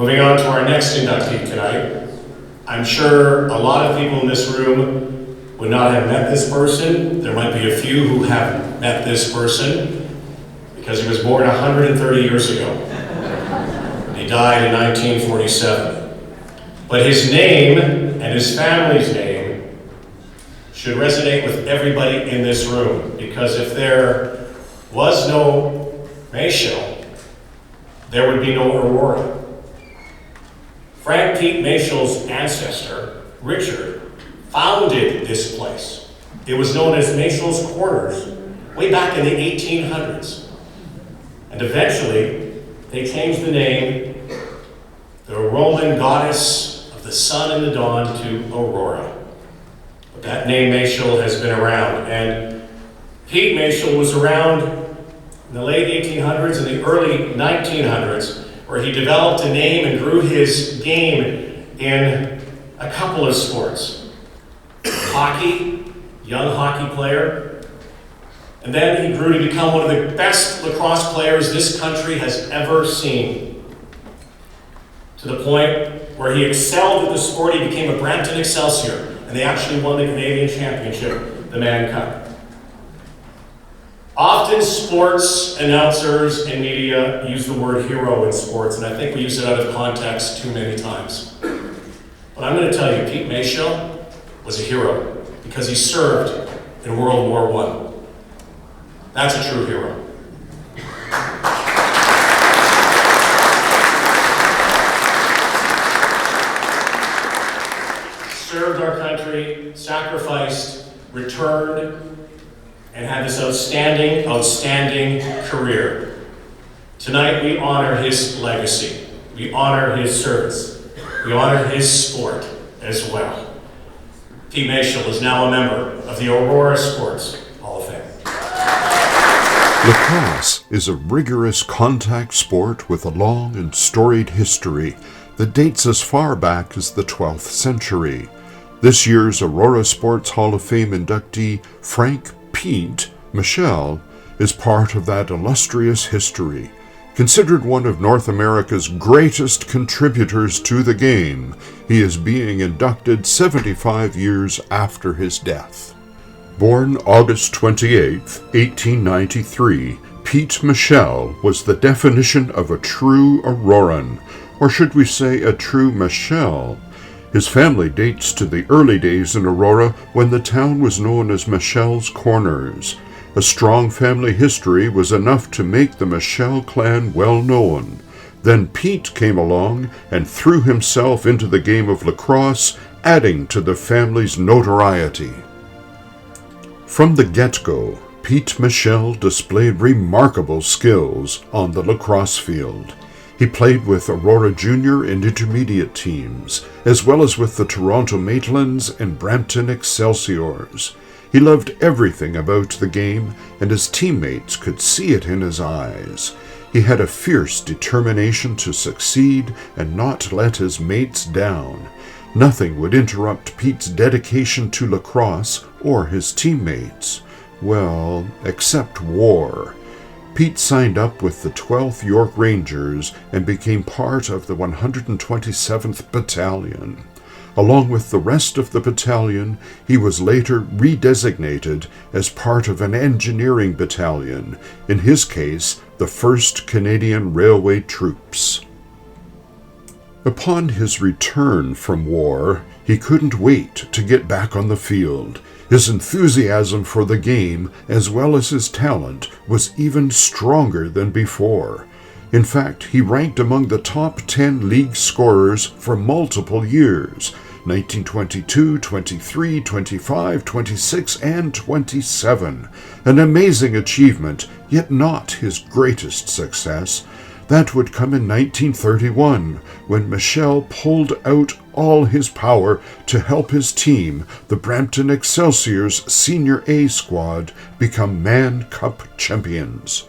Moving on to our next inductee tonight. I'm sure a lot of people in this room would not have met this person. There might be a few who have met this person because he was born 130 years ago. He died in 1947. But his name and his family's name should resonate with everybody in this room, because if there was no Machell, there would be no Aurora. Frank Pete Machell's ancestor, Richard, founded this place. It was known as Machell's Corners way back in the 1800s. And eventually, they changed the name, the Roman goddess of the sun and the dawn, to Aurora. But that name Machell has been around. And Pete Machell was around in the late 1800s and the early 1900s, where he developed a name and grew his game in a couple of sports. Hockey, young hockey player. And then he grew to become one of the best lacrosse players this country has ever seen. To the point where he excelled at the sport, he became a Brampton Excelsior, and they actually won the Canadian Championship, the Mann Cup. Often sports announcers and media use the word hero in sports, and I think we use it out of context too many times. But I'm going to tell you, Pete Machell was a hero because he served in World War I. That's a true hero. Served our country, sacrificed, returned, and had this outstanding career. Tonight we honor his legacy. We honor his service. We honor his sport as well. Pete Machell is now a member of the Aurora Sports Hall of Fame. Lacrosse is a rigorous contact sport with a long and storied history that dates as far back as the 12th century. This year's Aurora Sports Hall of Fame inductee, Frank Pete Machell, is part of that illustrious history. Considered one of North America's greatest contributors to the game, he is being inducted 75 years after his death. Born August 28, 1893, Pete Machell was the definition of a true Auroran, or should we say a true Machell. His family dates to the early days in Aurora when the town was known as Machell's Corners. A strong family history was enough to make the Machell clan well known. Then Pete came along and threw himself into the game of lacrosse, adding to the family's notoriety. From the get-go, Pete Machell displayed remarkable skills on the lacrosse field. He played with Aurora Junior and Intermediate teams, as well as with the Toronto Maitlands and Brampton Excelsiors. He loved everything about the game, and his teammates could see it in his eyes. He had a fierce determination to succeed and not let his mates down. Nothing would interrupt Pete's dedication to lacrosse or his teammates. Well, except war. Pete signed up with the 12th York Rangers and became part of the 127th Battalion. Along with the rest of the battalion, he was later redesignated as part of an engineering battalion, in his case, the 1st Canadian Railway Troops. Upon his return from war, he couldn't wait to get back on the field. His enthusiasm for the game, as well as his talent, was even stronger than before. In fact, he ranked among the top 10 league scorers for multiple years, 1922, 23, 25, 26, and 27. An amazing achievement, yet not his greatest success. That would come in 1931, when Machell pulled out all his power to help his team, the Brampton Excelsiors Senior A squad, become Mann Cup champions.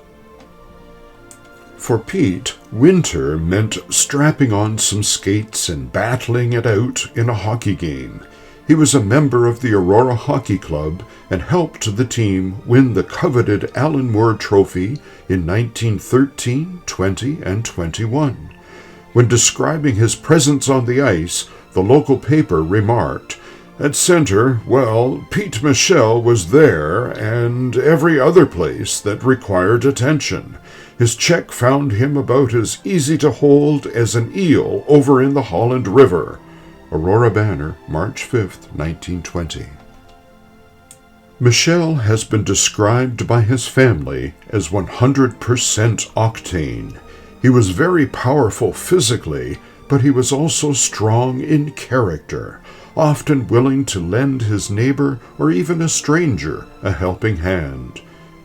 For Pete, winter meant strapping on some skates and battling it out in a hockey game. He was a member of the Aurora Hockey Club and helped the team win the coveted Alan Moore Trophy in 1913, 20, and 21. When describing his presence on the ice, the local paper remarked, "At center, well, Pete Machell was there and every other place that required attention. His check found him about as easy to hold as an eel over in the Holland River." Aurora Banner, March 5, 1920. Machell has been described by his family as 100% octane. He was very powerful physically, but he was also strong in character, often willing to lend his neighbor or even a stranger a helping hand.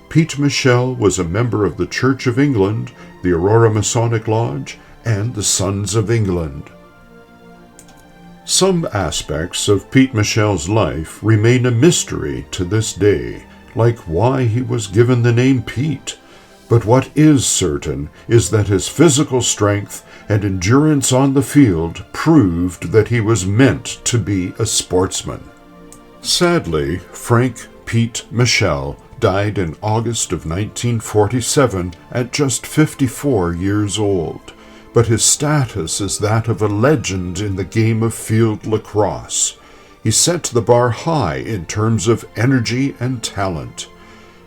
Pete Machell was a member of the Church of England, the Aurora Masonic Lodge, and the Sons of England. Some aspects of Pete Machell's life remain a mystery to this day, like why he was given the name Pete. But what is certain is that his physical strength and endurance on the field proved that he was meant to be a sportsman. Sadly, Frank Pete Machell died in August of 1947 at just 54 years old, but his status is that of a legend in the game of field lacrosse. He set the bar high in terms of energy and talent.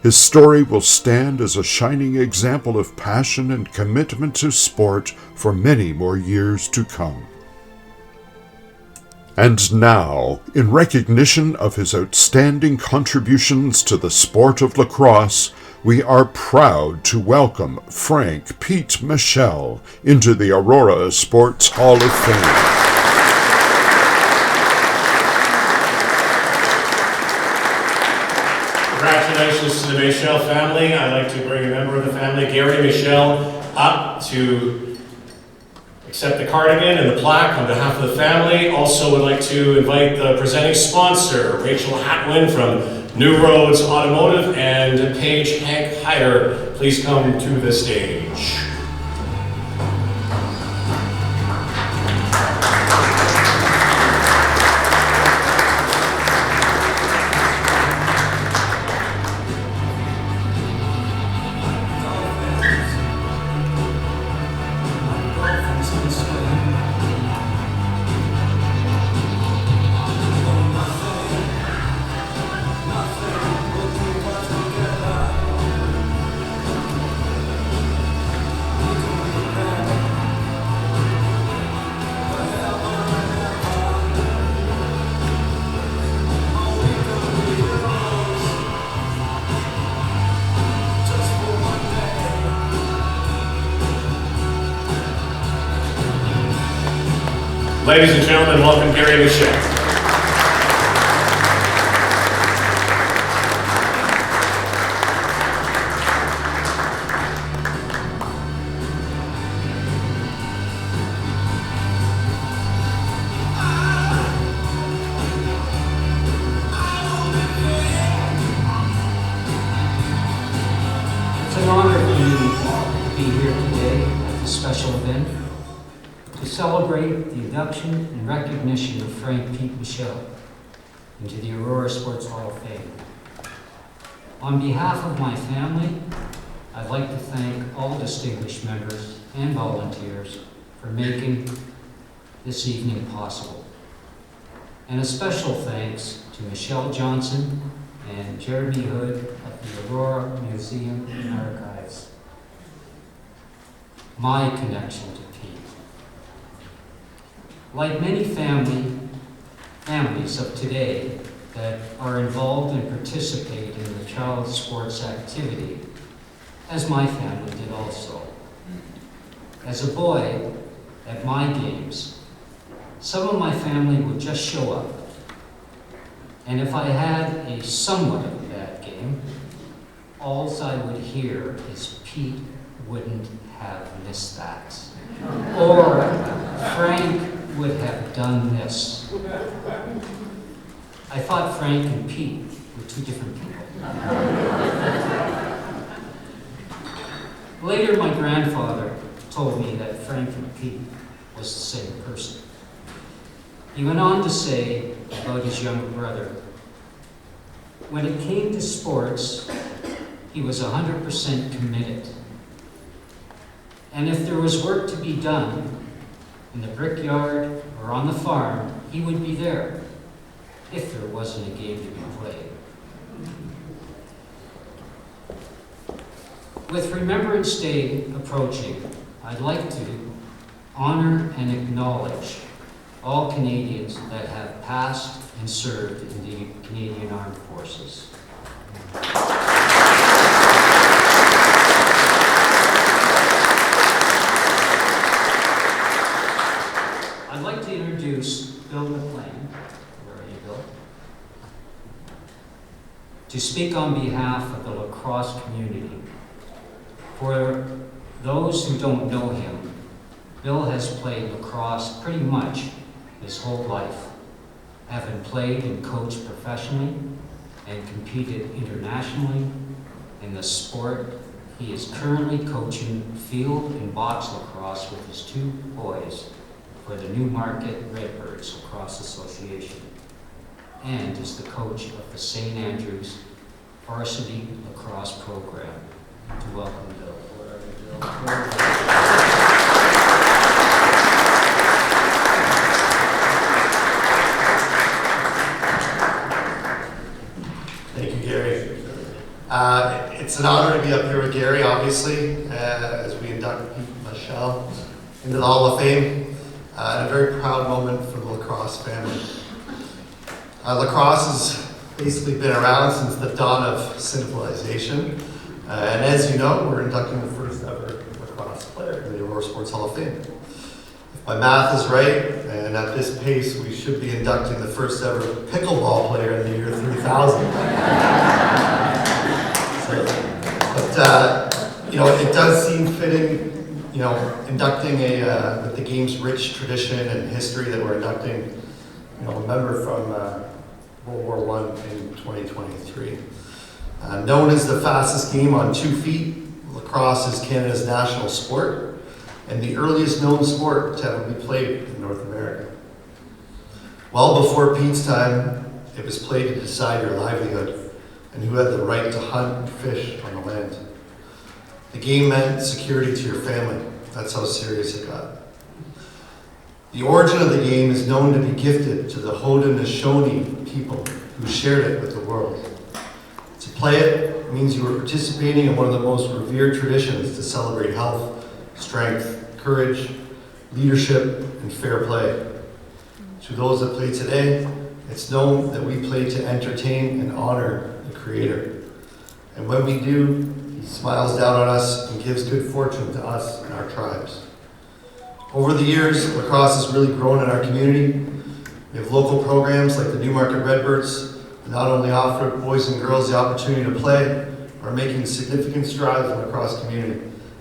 His story will stand as a shining example of passion and commitment to sport for many more years to come. And now, in recognition of his outstanding contributions to the sport of lacrosse, we are proud to welcome Frank Pete Machell into the Aurora Sports Hall of Fame. Congratulations to the Machell family. I'd like to bring a member of the family, Gary Machell, up to accept the cardigan and the plaque on behalf of the family. Also would like to invite the presenting sponsor, Rachel Hatwin from New Roads Automotive, and Paige Hank Hyder. Please come to the stage. Ladies and gentlemen, welcome Gary Machell. It's an honor for me to be here today at this special event to celebrate the induction and recognition of Frank Pete Machell into the Aurora Sports Hall of Fame. On behalf of my family, I'd like to thank all distinguished members and volunteers for making this evening possible. And a special thanks to Michelle Johnson and Jeremy Hood of the Aurora Museum and Archives. My connection to Pete. Like many families of today that are involved and participate in the child sports activity, as my family did also. As a boy, at my games, some of my family would just show up. And if I had a somewhat of a bad game, all I would hear is Pete wouldn't have missed that. Or Frank would have done this. I thought Frank and Pete were two different people. Later, my grandfather told me that Frank and Pete was the same person. He went on to say about his younger brother, when it came to sports, he was 100% committed. And if there was work to be done, in the brickyard, or on the farm, he would be there, if there wasn't a game to be played. With Remembrance Day approaching, I'd like to honor and acknowledge all Canadians that have passed and served in the Canadian Armed Forces. I'd like to introduce Bill McLean, where are you, Bill? To speak on behalf of the lacrosse community. For those who don't know him, Bill has played lacrosse pretty much his whole life, having played and coached professionally and competed internationally in the sport. He is currently coaching field and box lacrosse with his two boys for the Newmarket Redbirds Lacrosse Association, and is the coach of the St. Andrews Varsity Lacrosse Program. To welcome Bill. Thank you, Gary. It's an honor to be up here with Gary, obviously, as we induct Machell into the Hall of Fame. And a very proud moment for the lacrosse family. Lacrosse has basically been around since the dawn of civilization. And as you know, we're inducting the first ever lacrosse player in the Aurora Sports Hall of Fame. If my math is right, and at this pace, we should be inducting the first ever pickleball player in the year 3000. But it does seem fitting, inducting with the game's rich tradition and history that we're inducting, a member from World War I in 2023. Known as the fastest game on 2 feet, lacrosse is Canada's national sport and the earliest known sport to ever be played in North America. Well before Pete's time, it was played to decide your livelihood and who had the right to hunt and fish on the land. The game meant security to your family. That's how serious it got. The origin of the game is known to be gifted to the Haudenosaunee people who shared it with the world. To play it means you are participating in one of the most revered traditions to celebrate health, strength, courage, leadership, and fair play. To those that play today, it's known that we play to entertain and honor the Creator. And when we do, He smiles down on us and gives good fortune to us and our tribes. Over the years, lacrosse has really grown in our community. We have local programs like the Newmarket Redbirds that not only offer boys and girls the opportunity to play, but are making significant strides in the lacrosse community,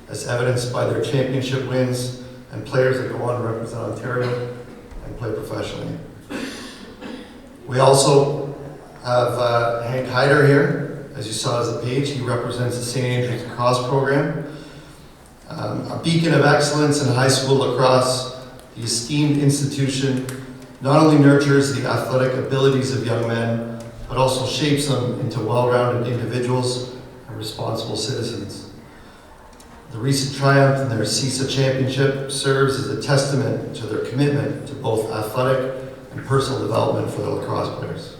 as evidenced by their championship wins and players that go on to represent Ontario and play professionally. We also have Hank Hyder here, as you saw as a page. He represents the St. Andrews Lacrosse Program. A beacon of excellence in high school lacrosse, the esteemed institution not only nurtures the athletic abilities of young men, but also shapes them into well-rounded individuals and responsible citizens. The recent triumph in their CISA championship serves as a testament to their commitment to both athletic and personal development for the lacrosse players.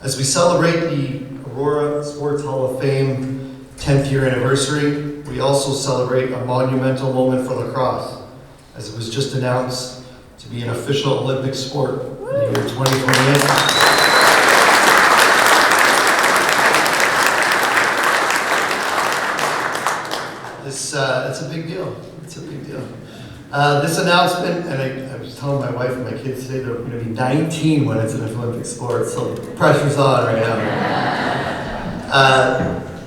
As we celebrate the Aurora Sports Hall of Fame 10th year anniversary, we also celebrate a monumental moment for lacrosse, as it was just announced to be an official Olympic sport in the year 2028. It's a big deal. It's a big deal. This announcement, and I was telling my wife and my kids today, they're going to be 19 when it's an Olympic sport, so the pressure's on right now.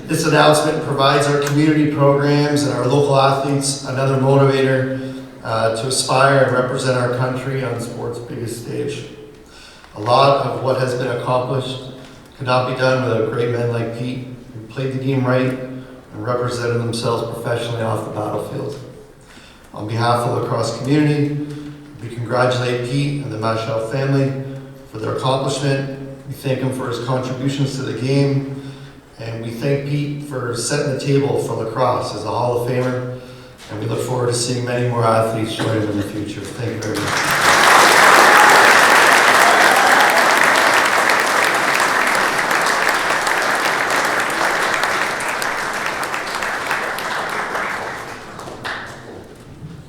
This announcement provides our community programs and our local athletes another motivator to aspire and represent our country on sport's biggest stage. A lot of what has been accomplished could not be done without great men like Pete, who played the game right and represented themselves professionally off the battlefield. On behalf of the lacrosse community, we congratulate Pete and the Machell family for their accomplishment. We thank him for his contributions to the game, and we thank Pete for setting the table for lacrosse as a Hall of Famer And we look forward to seeing many more athletes join him in the future. Thank you very much.